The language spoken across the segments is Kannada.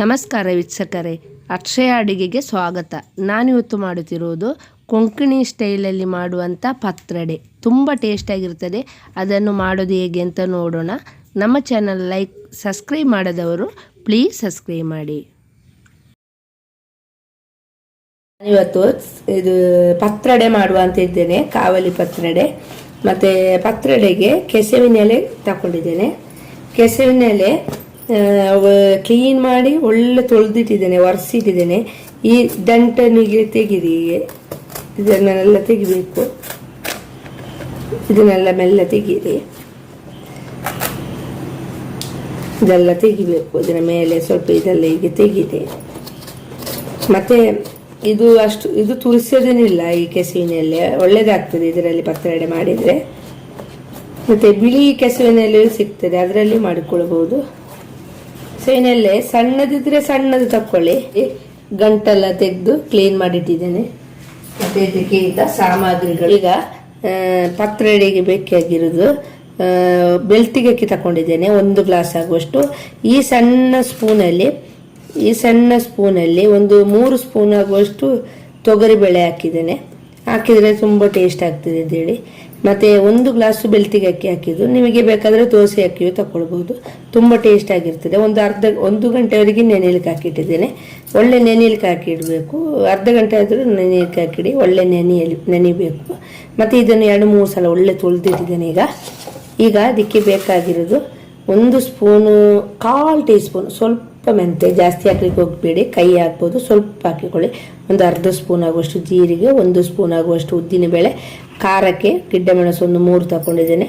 ನಮಸ್ಕಾರ ವೀಕ್ಷಕರೇ, ಅಕ್ಷಯ ಅಡುಗೆಗೆ ಸ್ವಾಗತ. ನಾನಿವತ್ತು ಮಾಡುತ್ತಿರುವುದು ಕೊಂಕಣಿ ಸ್ಟೈಲಲ್ಲಿ ಮಾಡುವಂಥ ಪತ್ರೊಡೆ. ತುಂಬ ಟೇಸ್ಟಾಗಿರ್ತದೆ. ಅದನ್ನು ಮಾಡೋದು ಹೇಗೆ ಅಂತ ನೋಡೋಣ. ನಮ್ಮ ಚಾನಲ್ ಸಬ್ಸ್ಕ್ರೈಬ್ ಮಾಡದವರು ಪ್ಲೀಸ್ ಸಬ್ಸ್ಕ್ರೈಬ್ ಮಾಡಿ. ಇವತ್ತು ಇದು ಪತ್ರೊಡೆ ಮಾಡುವ ಅಂತ ಇದ್ದೇನೆ, ಕಾವಲಿ ಪತ್ರೊಡೆ. ಮತ್ತು ಪತ್ರೊಡೆಗೆ ಕೆಸವಿನ ಎಲೆ ತಗೊಂಡಿದ್ದೇನೆ. ಕೆಸವಿನ ಎಲೆ ಕ್ಲೀನ್ ಮಾಡಿ ಒಳ್ಳೆ ತೊಳೆದಿಟ್ಟಿದ್ದೇನೆ, ಒರೆಸಿಟ್ಟಿದ್ದೇನೆ. ಈ ದಂಟನಿಗೆ ತೆಗಿರಿ, ಇದನ್ನೆಲ್ಲ ತೆಗಿಬೇಕು. ಇದನ್ನೆಲ್ಲ ಮೆಲ್ಲ ತೆಗೀರಿ, ಇದೆಲ್ಲ ತೆಗಿಬೇಕು. ಇದರ ಮೇಲೆ ಸ್ವಲ್ಪ ಇದೆಲ್ಲ ಹೀಗೆ ತೆಗಿದೆ. ಮತ್ತೆ ಇದು ತುರಿಸೋದೇನಿಲ್ಲ. ಈ ಕೆಸುವಿನೆಲೆ ಒಳ್ಳೇದಾಗ್ತದೆ ಇದರಲ್ಲಿ ಪತ್ರೊಡೆ ಮಾಡಿದರೆ. ಮತ್ತೆ ಬಿಳಿ ಕೆಸುವಿನೆಲೆ ಸಿಗ್ತದೆ, ಅದರಲ್ಲಿ ಮಾಡಿಕೊಳ್ಬಹುದು. ಕೆಸುವಿನೆಲೆ ಸಣ್ಣದಿದ್ರೆ ಸಣ್ಣದು ತಕ್ಕೊಳ್ಳಿ. ಗಂಟೆಲ್ಲ ತೆಗೆದು ಕ್ಲೀನ್ ಮಾಡಿಟ್ಟಿದ್ದೇನೆ. ಮತ್ತೆ ಇದಕ್ಕೆ ಈಗ ಸಾಮಗ್ರಿಗಳು. ಈಗ ಪತ್ರೊಡೆಗೆ ಬೇಕಾಗಿರೋದು ಬೆಳ್ತಿಗೆ ಅಕ್ಕಿ ತಗೊಂಡಿದ್ದೇನೆ, 1 ಗ್ಲಾಸ್ ಆಗುವಷ್ಟು. ಈ ಸಣ್ಣ ಸ್ಪೂನಲ್ಲಿ ಒಂದು 3 ಸ್ಪೂನ್ ಆಗುವಷ್ಟು ತೊಗರಿಬೇಳೆ ಹಾಕಿದ್ದೇನೆ. ಹಾಕಿದರೆ ತುಂಬ ಟೇಸ್ಟ್ ಆಗ್ತದೆ ಅಂತೇಳಿ. ಮತ್ತು 1 ಗ್ಲಾಸು ಬೆಳ್ತಿಗೆ ಅಕ್ಕಿ ಹಾಕಿದ್ದು. ನಿಮಗೆ ಬೇಕಾದರೆ ದೋಸೆ ಅಕ್ಕಿಯು ತಗೊಳ್ಬೋದು, ತುಂಬ ಟೇಸ್ಟ್ ಆಗಿರ್ತದೆ. 1 ಗಂಟೆವರೆಗೆ ನೆನೆಯಲಿಕ್ಕೆ ಹಾಕಿಟ್ಟಿದ್ದೇನೆ. ಒಳ್ಳೆ ನೆನೆಯಲಿಕ್ಕೆ ಹಾಕಿಡಬೇಕು. ಅರ್ಧ ಗಂಟೆ ಆದರೂ ನೆನೆಯಲಿಕ್ಕೆ ಹಾಕಿಡಿ, ಒಳ್ಳೆ ನೆನೆಯಬೇಕು. ಮತ್ತು ಇದನ್ನು 2-3 ಸಲ ಒಳ್ಳೆ ತೊಳೆದಿಟ್ಟಿದ್ದೇನೆ. ಈಗ ಅದಕ್ಕೆ ಬೇಕಾಗಿರೋದು 1 ಸ್ಪೂನು, 1/4 ಟೀ ಸ್ಪೂನ್ ಸ್ವಲ್ಪ ಮೆಂತೆ, ಜಾಸ್ತಿ ಹಾಕ್ಲಿಕ್ಕೆ ಹೋಗಬೇಡಿ, ಕೈ ಹಾಕ್ಬೋದು, ಸ್ವಲ್ಪ ಹಾಕಿಕೊಳ್ಳಿ. ಒಂದು ಅರ್ಧ ಸ್ಪೂನ್ ಆಗುವಷ್ಟು ಜೀರಿಗೆ, 1 ಸ್ಪೂನ್ ಆಗುವಷ್ಟು ಉದ್ದಿನಬೇಳೆ, ಖಾರಕ್ಕೆ ಗಿಡ್ಡ ಮೆಣಸು 1 ತಗೊಂಡಿದ್ದೇನೆ,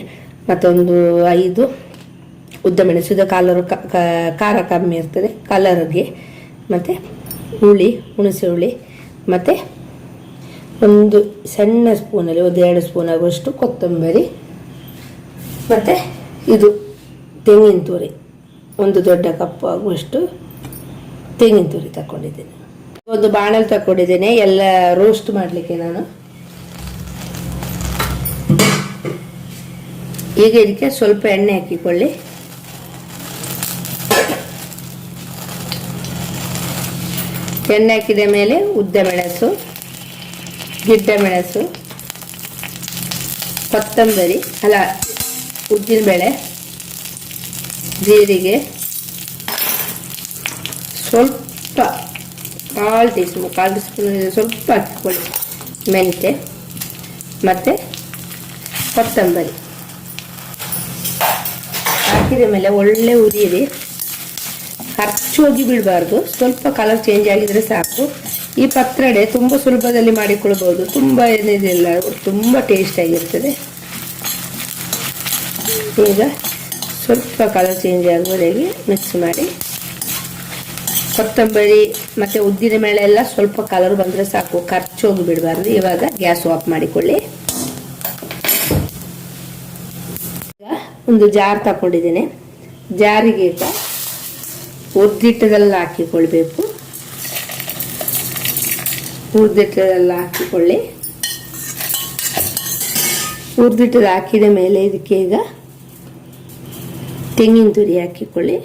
ಮತ್ತೊಂದು 5 ಉದ್ದ ಮೆಣಸು. ಇದು ಖಾರ ಕಮ್ಮಿ ಇರ್ತದೆ ಕಲರ್ಗೆ. ಮತ್ತು ಹುಣಸೆ ಹುಳಿ, ಮತ್ತು ಒಂದು ಸಣ್ಣ ಸ್ಪೂನಲ್ಲಿ 1-2 ಸ್ಪೂನ್ ಆಗುವಷ್ಟು ಕೊತ್ತಂಬರಿ, ಮತ್ತು ಇದು ತೆಂಗಿನ ತುರಿ, 1 ದೊಡ್ಡ ಕಪ್ಪು ಆಗುವಷ್ಟು ತೆಂಗಿನ ತುರಿ ತಗೊಂಡಿದ್ದೇನೆ. ಒಂದು ಬಾಣಲ್ ತಗೊಂಡಿದ್ದೇನೆ ಎಲ್ಲ ರೋಸ್ಟ್ ಮಾಡಲಿಕ್ಕೆ ನಾನು. ಈಗ ಇದಕ್ಕೆ ಸ್ವಲ್ಪ ಎಣ್ಣೆ ಹಾಕಿಕೊಳ್ಳಿ. ಎಣ್ಣೆ ಹಾಕಿದ ಮೇಲೆ ಉದ್ದ ಮೆಣಸು, ಗಿಡ್ಡ ಮೆಣಸು, ಕೊತ್ತಂಬರಿ ಉದ್ದಿನಬೇಳೆ, ಜೀರಿಗೆ, ಸ್ವಲ್ಪ 1/4 ಟೀ ಸ್ಪೂನ್ ಸ್ವಲ್ಪ ಹಾಕಿಕೊಳ್ಳಿ, ಮೆಂತೆ ಮತ್ತು ಕೊತ್ತಂಬರಿ ಹಾಕಿದ ಮೇಲೆ ಒಳ್ಳೆ ಉರಿಯಿರಿ. ಖರ್ಚೋಗಿ ಬಿಡಬಾರ್ದು, ಸ್ವಲ್ಪ ಕಲರ್ ಚೇಂಜ್ ಆಗಿದ್ರೆ ಸಾಕು. ಈ ಪತ್ರೊಡೆ ತುಂಬ ಸುಲಭದಲ್ಲಿ ಮಾಡಿಕೊಳ್ಬೋದು, ತುಂಬ ಏನಿದಿಲ್ಲ, ತುಂಬ ಟೇಸ್ಟ್ ಆಗಿರ್ತದೆ. ಈಗ ಸ್ವಲ್ಪ ಕಲರ್ ಚೇಂಜ್ ಆಗುವವರೆಗೆ ಮಿಕ್ಸ್ ಮಾಡಿ. ಕೊತ್ತಂಬರಿ ಮತ್ತು ಉದ್ದಿನಬೇಳೆ ಎಲ್ಲ ಸ್ವಲ್ಪ ಕಲರ್ ಬಂದರೆ ಸಾಕು, ಖರ್ಚೋಗಿ ಬಿಡಬಾರ್ದು. ಇವಾಗ ಗ್ಯಾಸ್ ಆಫ್ ಮಾಡಿಕೊಳ್ಳಿ. ಈಗ ಒಂದು ಜಾರ್ ತಗೊಂಡಿದ್ದೇನೆ. ಜಾರಿಗೆ ಈಗ ಹುರಿದಿಟ್ಟದೆಲ್ಲ ಹಾಕಿಕೊಳ್ಬೇಕು. ಹುರಿದಿಟ್ಟದೆಲ್ಲ ಹಾಕಿಕೊಳ್ಳಿ. ಹುರಿದಿಟ್ಟದು ಹಾಕಿದ ಮೇಲೆ ಇದಕ್ಕೆ ಈಗ ತೆಂಗಿನ ತುರಿ ಹಾಕಿಕೊಳ್ಳಿ.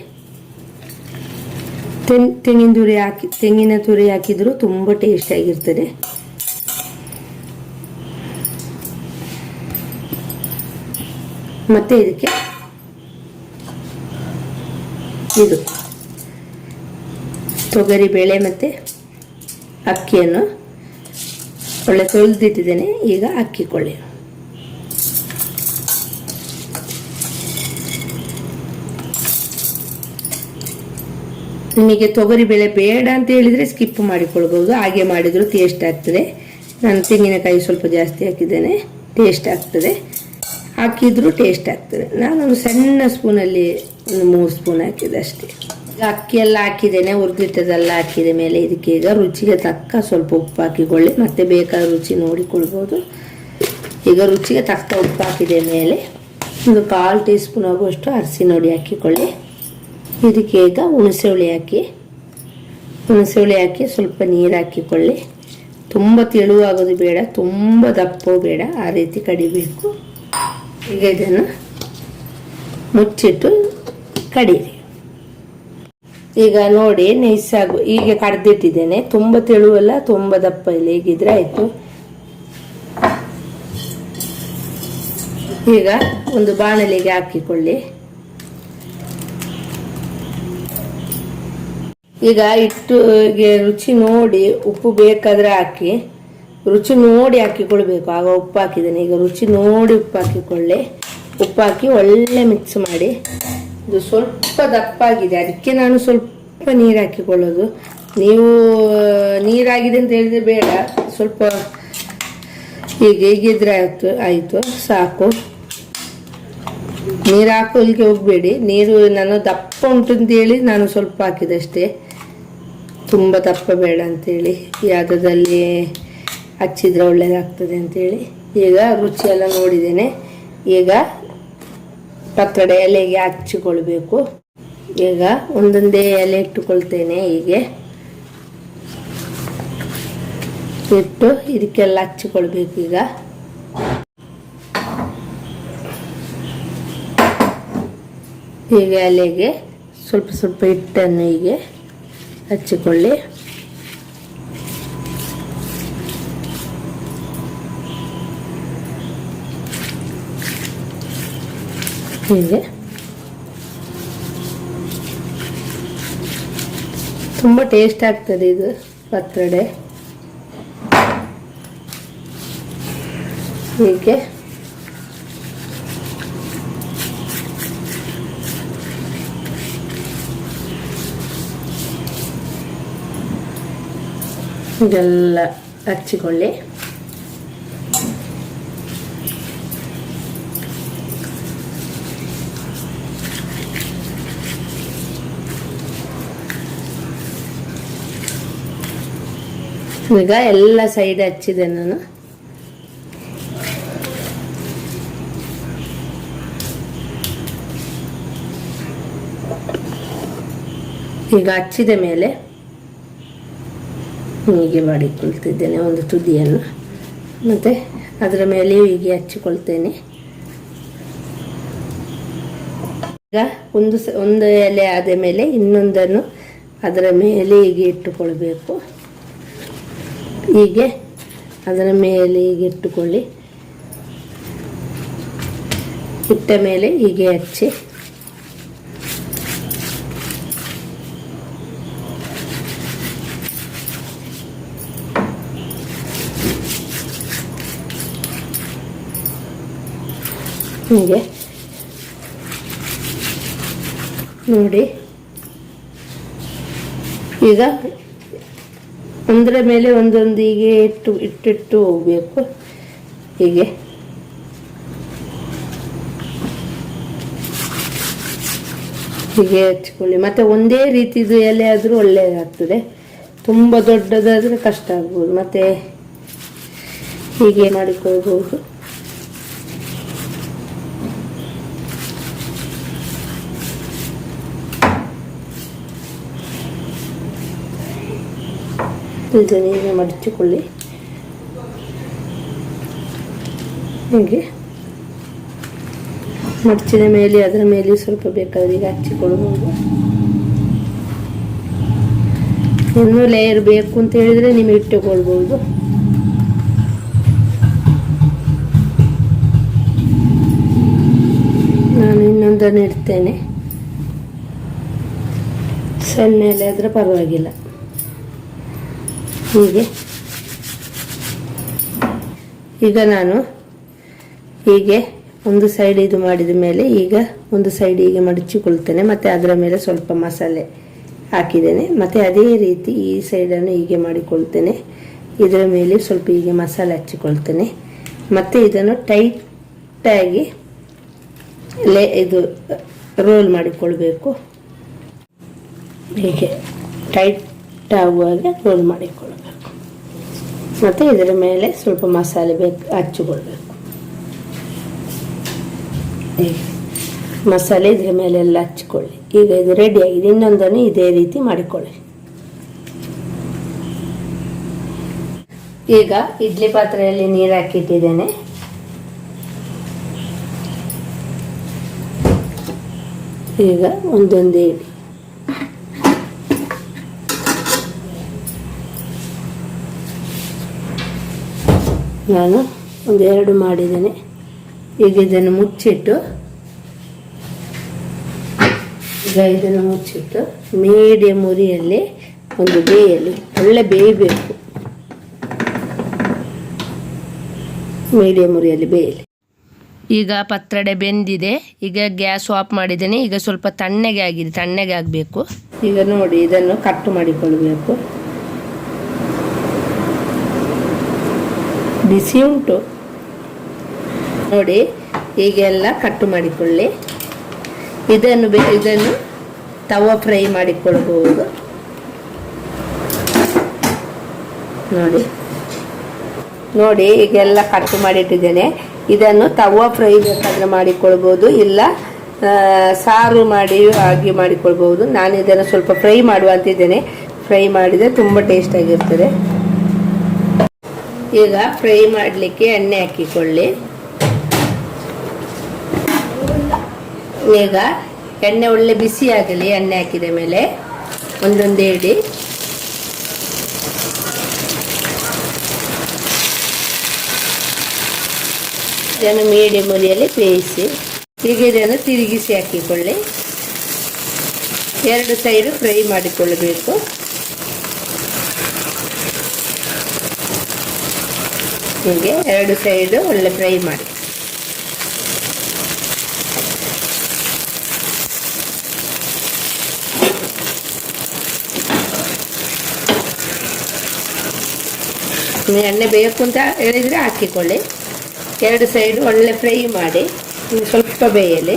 ತೆಂಗಿನ ತುರಿ ಹಾಕಿದ್ರು ತುಂಬ ಟೇಸ್ಟ್ ಆಗಿರ್ತದೆ. ಮತ್ತೆ ಇದಕ್ಕೆ ಇದು ತೊಗರಿಬೇಳೆ ಮತ್ತು ಅಕ್ಕಿಯನ್ನು ಒಳ್ಳೆ ತೊಳೆದಿಟ್ಟಿದ್ದೇನೆ. ಈಗ ಹಾಕಿಕೊಳ್ಳಿ. ನಿಮಗೆ ತೊಗರಿಬೇಳೆ ಬೇಡ ಅಂತ ಹೇಳಿದರೆ ಸ್ಕಿಪ್ ಮಾಡಿಕೊಳ್ಬೋದು, ಹಾಗೆ ಮಾಡಿದರೂ ಟೇಸ್ಟ್ ಆಗ್ತದೆ. ನಾನು ತೆಂಗಿನಕಾಯಿ ಸ್ವಲ್ಪ ಜಾಸ್ತಿ ಹಾಕಿದ್ದೇನೆ, ಟೇಸ್ಟ್ ಆಗ್ತದೆ. ಹಾಕಿದರೂ ಟೇಸ್ಟ್ ಆಗ್ತದೆ. ನಾನೊಂದು ಸಣ್ಣ ಸ್ಪೂನಲ್ಲಿ 3 ಸ್ಪೂನ್ ಹಾಕಿದೆ ಅಷ್ಟೇ. ಈಗ ಅಕ್ಕಿ ಎಲ್ಲ ಹಾಕಿದ್ದೇನೆ, ಹುರಿದಿಟ್ಟದೆಲ್ಲ ಹಾಕಿದ ಮೇಲೆ ಇದಕ್ಕೆ ಈಗ ರುಚಿಗೆ ತಕ್ಕ ಸ್ವಲ್ಪ ಉಪ್ಪು ಹಾಕಿಕೊಳ್ಳಿ. ಮತ್ತೆ ಬೇಕಾದ ರುಚಿ ನೋಡಿಕೊಳ್ಬೋದು. ಈಗ ರುಚಿಗೆ ತಕ್ಕ ಉಪ್ಪು ಹಾಕಿದ ಮೇಲೆ ಒಂದು 1/4 ಟೀ ಸ್ಪೂನ್ ಆಗುವಷ್ಟು ಅರಿಶಿನ ಹುಡಿ ಹಾಕಿಕೊಳ್ಳಿ. ಇದಕ್ಕೆ ಈಗ ಹುಣಸೆ ಹುಳಿ ಹಾಕಿ ಸ್ವಲ್ಪ ನೀರು ಹಾಕಿಕೊಳ್ಳಿ. ತುಂಬ ತೆಳುವಾಗೋದು ಬೇಡ, ತುಂಬ ದಪ್ಪೋ ಬೇಡ, ಆ ರೀತಿ ಕಡಿಬೇಕು. ಈಗ ಇದನ್ನು ಮುಚ್ಚಿಟ್ಟು ಕಡೀರಿ. ಈಗ ನೋಡಿ ನೈಸಾಗು ಹೀಗೆ ಕಡ್ದಿಟ್ಟಿದ್ದೇನೆ. ತುಂಬ ತೆಳುವಲ್ಲ, ತುಂಬ ದಪ್ಪ ಇಲ್ಲ, ಹೀಗಿದ್ರೆ ಆಯ್ತು. ಈಗ ಒಂದು ಬಾಣಲೆಗೆ ಹಾಕಿಕೊಳ್ಳಿ. ಈಗ ಹಿಟ್ಟಿಗೆ ರುಚಿ ನೋಡಿ ಉಪ್ಪು ಬೇಕಾದ್ರೆ ಹಾಕಿ, ರುಚಿ ನೋಡಿ ಹಾಕಿಕೊಳ್ಬೇಕು. ಆಗ ಉಪ್ಪು ಹಾಕಿದ್ದೇನೆ. ಈಗ ರುಚಿ ನೋಡಿ ಉಪ್ಪು ಹಾಕಿಕೊಳ್ಳಿ. ಉಪ್ಪು ಹಾಕಿ ಒಳ್ಳೆ ಮಿಕ್ಸ್ ಮಾಡಿ. ಇದು ಸ್ವಲ್ಪ ದಪ್ಪಾಗಿದೆ, ಅದಕ್ಕೆ ನಾನು ಸ್ವಲ್ಪ ನೀರು ಹಾಕಿಕೊಳ್ಳೋದು. ನೀವು ನೀರಾಗಿದೆ ಅಂತ ಹೇಳಿದ್ರೆ ಬೇಡ, ಸ್ವಲ್ಪ ಹೀಗಿದ್ರೆ ಆಯಿತು ಸಾಕು. ನೀರು ಹಾಕೋಲಿಕ್ಕೆ ಹೋಗಬೇಡಿ. ನೀರು ನಾನು ದಪ್ಪ ಉಂಟು ಅಂತೇಳಿ ನಾನು ಸ್ವಲ್ಪ ಹಾಕಿದಷ್ಟೇ, ತುಂಬ ದಪ್ಪ ಬೇಡ ಅಂತೇಳಿ, ಯಾವುದರಲ್ಲಿ ಹಚ್ಚಿದ್ರೆ ಒಳ್ಳೆಯದಾಗ್ತದೆ ಅಂತೇಳಿ. ಈಗ ರುಚಿ ಎಲ್ಲ ನೋಡಿದ್ದೇನೆ. ಈಗ ಪತ್ರೊಡೆ ಎಲೆಗೆ ಹಚ್ಚಿಕೊಳ್ಬೇಕು. ಈಗ ಒಂದೊಂದೇ ಎಲೆ ಇಟ್ಟುಕೊಳ್ತೇನೆ. ಹೀಗೆ ಇಟ್ಟು ಇದಕ್ಕೆಲ್ಲ ಹಚ್ಚಿಕೊಳ್ಬೇಕು. ಈಗ ಎಲೆಗೆ ಸ್ವಲ್ಪ ಸ್ವಲ್ಪ ಹಿಟ್ಟನ್ನು ಹೀಗೆ ಹಚ್ಚಿಕೊಳ್ಳಿ. ಹೀಗೆ ತುಂಬ ಟೇಸ್ಟ್ ಆಗ್ತದೆ ಇದು ಪತ್ರೊಡೆ. ಹೀಗೆ ಇದೆಲ್ಲ ಹಚ್ಚಿಕೊಳ್ಳಿ. ಈಗ ಎಲ್ಲ ಸೈಡ್ ಹಚ್ಚಿದೆ ನಾನು. ಈಗ ಹಚ್ಚಿದ ಮೇಲೆ ಹೀಗೆ ಮಾಡಿಕೊಳ್ತಿದ್ದೇನೆ ಒಂದು ತುದಿಯನ್ನು, ಮತ್ತು ಅದರ ಮೇಲೆ ಹೀಗೆ ಹಚ್ಚಿಕೊಳ್ತೇನೆ. ಈಗ ಒಂದು ಎಲೆ ಆದ ಮೇಲೆ ಇನ್ನೊಂದನ್ನು ಅದರ ಮೇಲೆ ಹೀಗೆ ಇಟ್ಟುಕೊಳ್ಬೇಕು. ಹೀಗೆ ಅದರ ಮೇಲೆ ಹೀಗೆ ಇಟ್ಟುಕೊಳ್ಳಿ. ಇಟ್ಟ ಮೇಲೆ ಹೀಗೆ ಹಚ್ಚಿ ಹೀಗೆ ನೋಡಿ. ಈಗ ಒಂದರ ಮೇಲೆ ಒಂದೊಂದು ಹೀಗೆ ಇಟ್ಟಿಟ್ಟು ಹೋಗಬೇಕು. ಹೀಗೆ ಹೀಗೆ ಹಚ್ಕೊಳ್ಳಿ. ಮತ್ತು ಒಂದೇ ರೀತಿದು ಎಲೆ ಆದರೂ ಒಳ್ಳೆಯದಾಗ್ತದೆ. ತುಂಬ ದೊಡ್ಡದಾದರೆ ಕಷ್ಟ ಆಗ್ಬೋದು. ಮತ್ತು ಹೀಗೆ ಮಾಡಿಕೊಳ್ಬೋದು. ಇದನ್ನು ಹೀಗೆ ಮಡಚಿಕೊಳ್ಳಿ. ಹೀಗೆ ಮಡಚಿದ ಮೇಲೆ ಅದರ ಮೇಲೆ ಸ್ವಲ್ಪ ಬೇಕಾದ್ರೆ ಈಗ ಹಚ್ಚಿಕೊಳ್ಬೋದು. ಇನ್ನೂ ಲೇಯರ್ ಬೇಕು ಅಂತ ಹೇಳಿದರೆ ನೀವು ಇಟ್ಟುಕೊಳ್ಬೋದು. ನಾನು ಇನ್ನೊಂದನ್ನು ಇಡ್ತೇನೆ. ಸಣ್ಣ ಎಲೆ ಆದರೆ ಪರವಾಗಿಲ್ಲ. ಹೀಗೆ ಈಗ ನಾನು ಹೀಗೆ ಒಂದು ಸೈಡ್ ಇದು ಮಾಡಿದ ಮೇಲೆ ಈಗ ಒಂದು ಸೈಡ್ ಹೀಗೆ ಮಡಚಿಕೊಳ್ತೇನೆ. ಮತ್ತು ಅದರ ಮೇಲೆ ಸ್ವಲ್ಪ ಮಸಾಲೆ ಹಾಕಿದ್ದೇನೆ. ಮತ್ತು ಅದೇ ರೀತಿ ಈ ಸೈಡನ್ನು ಹೀಗೆ ಮಾಡಿಕೊಳ್ತೇನೆ. ಇದರ ಮೇಲೆ ಸ್ವಲ್ಪ ಹೀಗೆ ಮಸಾಲೆ ಹಚ್ಚಿಕೊಳ್ತೇನೆ. ಮತ್ತು ಇದನ್ನು ಟೈಟಾಗಿ ಇದು ರೋಲ್ ಮಾಡಿಕೊಳ್ಬೇಕು. ಹೀಗೆ ಟೈಟ್ ಆಗುವಾಗ ರೋಲ್ ಮಾಡಿಕೊಳ್ಬೇಕು. ಮತ್ತು ಇದರ ಮೇಲೆ ಸ್ವಲ್ಪ ಮಸಾಲೆ ಹಚ್ಚಿಕೊಳ್ಬೇಕು. ಮಸಾಲೆ ಇದರ ಮೇಲೆಲ್ಲ ಹಚ್ಚಿಕೊಳ್ಳಿ. ಈಗ ಇದು ರೆಡಿಯಾಗಿದೆ. ಇನ್ನೊಂದನ್ನು ಇದೇ ರೀತಿ ಮಾಡಿಕೊಳ್ಳಿ. ಈಗ ಇಡ್ಲಿ ಪಾತ್ರೆಯಲ್ಲಿ ನೀರು ಹಾಕಿಟ್ಟಿದ್ದೇನೆ. ಈಗ ಒಂದೊಂದೇ ಇಡಿ. ನಾನು ಒಂದು 2 ಮಾಡಿದ್ದೇನೆ. ಈಗ ಇದನ್ನು ಮುಚ್ಚಿಟ್ಟು ಮೀಡಿಯಂ ಉರಿಯಲ್ಲಿ ಒಂದು ಬೇಯಲಿ, ಒಳ್ಳೆ ಬೇಯಬೇಕು. ಮೀಡಿಯಂ ಉರಿಯಲ್ಲಿ ಬೇಯಲಿ. ಈಗ ಪತ್ರೊಡೆ ಬೆಂದಿದೆ. ಈಗ ಗ್ಯಾಸ್ ಆಫ್ ಮಾಡಿದ್ದೇನೆ. ಈಗ ಸ್ವಲ್ಪ ತಣ್ಣಗೆ ಆಗಬೇಕು. ಈಗ ನೋಡಿ, ಇದನ್ನು ಕಟ್ ಮಾಡಿಕೊಳ್ಬೇಕು. ಬಿಸಿ ಉಂಟು ನೋಡಿ. ಹೀಗೆಲ್ಲ ಕಟ್ ಮಾಡಿಕೊಳ್ಳಿ. ಇದನ್ನು ತವಾ ಫ್ರೈ ಮಾಡಿಕೊಳ್ಬಹುದು ನೋಡಿ. ಈಗೆಲ್ಲ ಕಟ್ ಮಾಡಿಟ್ಟಿದ್ದೇನೆ. ಇದನ್ನು ತವಾ ಫ್ರೈ ಬೇಕಾದ್ರೆ ಮಾಡಿಕೊಳ್ಬಹುದು, ಇಲ್ಲ ಸಾರು ಹಾಗೆ ಮಾಡಿಕೊಳ್ಬಹುದು. ನಾನು ಇದನ್ನು ಸ್ವಲ್ಪ ಫ್ರೈ ಮಾಡುವ ಅಂತಿದ್ದೇನೆ. ಫ್ರೈ ಮಾಡಿದರೆ ತುಂಬ ಟೇಸ್ಟ್ ಆಗಿರ್ತದೆ. ಈಗ ಫ್ರೈ ಮಾಡಲಿಕ್ಕೆ ಎಣ್ಣೆ ಹಾಕಿಕೊಳ್ಳಿ. ಈಗ ಎಣ್ಣೆ ಒಳ್ಳೆ ಬಿಸಿ ಆಗಲಿ. ಎಣ್ಣೆ ಹಾಕಿದ ಮೇಲೆ ಒಂದೊಂದೇ ಇಡಿ. ಇದನ್ನು ಮೀಡಿಯಂ ಉರಿಯಲ್ಲಿ ಬೇಯಿಸಿ. ಈಗ ಇದನ್ನು ತಿರುಗಿಸಿ ಹಾಕಿಕೊಳ್ಳಿ. 2 ಸೈಡು ಫ್ರೈ ಮಾಡಿಕೊಳ್ಳಬೇಕು. ಹೀಗೆ 2 ಸೈಡು ಒಳ್ಳೆ ಫ್ರೈ ಮಾಡಿ. ಎಣ್ಣೆ ಬೇಕು ಅಂತ ಹೇಳಿದರೆ ಹಾಕಿಕೊಳ್ಳಿ. 2 ಸೈಡು ಒಳ್ಳೆ ಫ್ರೈ ಮಾಡಿ. ಸ್ವಲ್ಪ ಬೇಯಲಿ.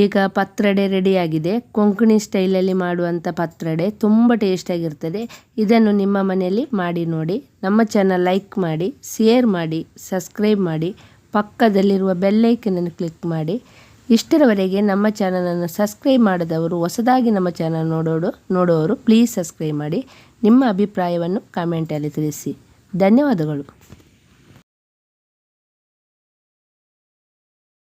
ಈಗ ಪತ್ರೊಡೆ ರೆಡಿಯಾಗಿದೆ. ಕೊಂಕಣಿ ಸ್ಟೈಲಲ್ಲಿ ಮಾಡುವಂಥ ಪತ್ರೊಡೆ ತುಂಬ ಟೇಸ್ಟಾಗಿರ್ತದೆ. ಇದನ್ನು ನಿಮ್ಮ ಮನೆಯಲ್ಲಿ ಮಾಡಿ ನೋಡಿ. ನಮ್ಮ ಚಾನಲ್ ಲೈಕ್ ಮಾಡಿ, ಶೇರ್ ಮಾಡಿ, ಸಬ್ಸ್ಕ್ರೈಬ್ ಮಾಡಿ, ಪಕ್ಕದಲ್ಲಿರುವ ಬೆಲ್ಲೈಕನನ್ನು ಕ್ಲಿಕ್ ಮಾಡಿ. ಇಷ್ಟರವರೆಗೆ ನಮ್ಮ ಚಾನಲನ್ನು ಸಬ್ಸ್ಕ್ರೈಬ್ ಮಾಡದವರು, ಹೊಸದಾಗಿ ನಮ್ಮ ಚಾನಲ್ ನೋಡುವವರು ಪ್ಲೀಸ್ ಸಬ್ಸ್ಕ್ರೈಬ್ ಮಾಡಿ. ನಿಮ್ಮ ಅಭಿಪ್ರಾಯವನ್ನು ಕಾಮೆಂಟಲ್ಲಿ ತಿಳಿಸಿ. ಧನ್ಯವಾದಗಳು.